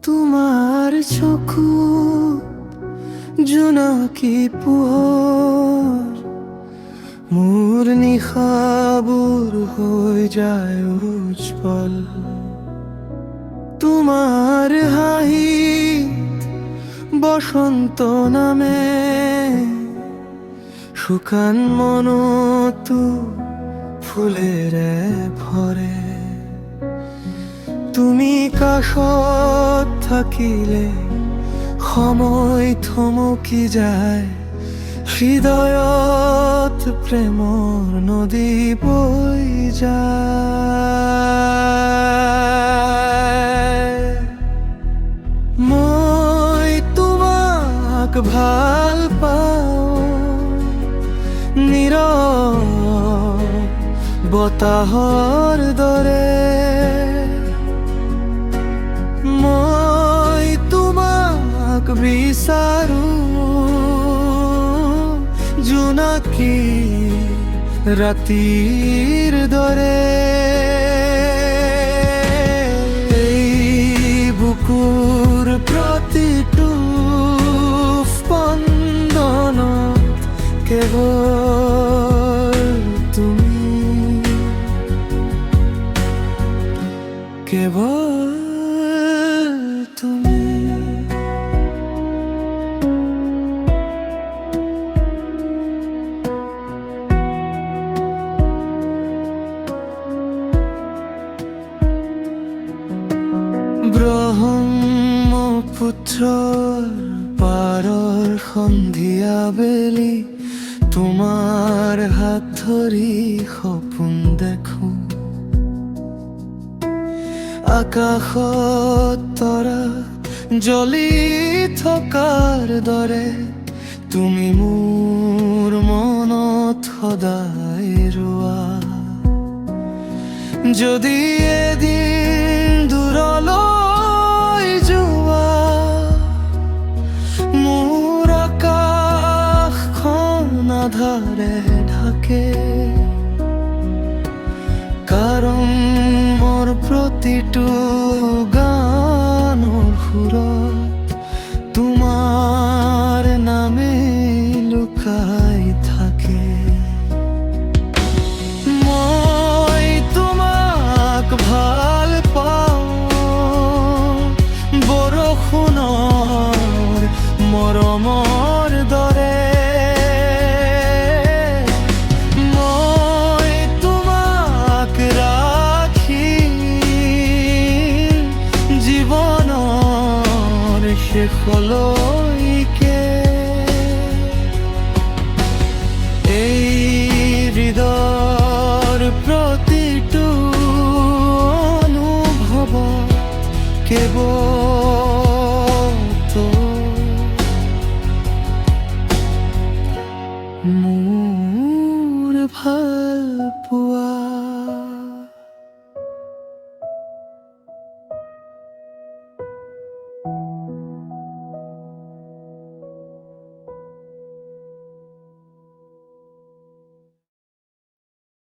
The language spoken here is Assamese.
তোমাৰ চকু জোনাকী পোহৰ মোৰ নিশাবোৰ হৈ যায় উজ্জ্বল। তোমাৰ হাঁহিত বসন্ত নামে শুকান মনতো ফুলেৰে ভৰে। তুমি কাষত থাকিলে সময় থমকি যায়, হৃদয়ত প্ৰেমৰ নদী বৈ যায়। মই তোমাক ভাল পাওঁ, নীৰৱ বতাহৰ দৰে। মই তোমাক বিচাৰো, জোনাকী ৰাতিৰ দৰে। এই বুকুৰ প্ৰতিটো স্পন্দনত কেৱল তুমি, কেৱল তুমি। ব্ৰহ্মপুত্ৰৰ পাৰৰ সন্ধিয়া বেলি তোমাৰ হাত ধৰি সপোন দেখো। আকাশত তৰা জ্বলি থকাৰ দৰে তুমি মোৰ মনত সদায় ৰোৱা। যদি এদিন দূৰলৈ যোৱা, মোৰ আকাশখন আধাৰে ঢাকে। কাৰণ মোৰ প্ৰতিটো গানৰ সুৰত তোমাৰ নামে লুকাই থাকে। মই তোমাক ভাল পাওঁ, বৰষুণৰ মৰমৰ দৰে। শেষলৈকে এই হৃদয়ৰ প্ৰতিটো অনুভৱ কেৱল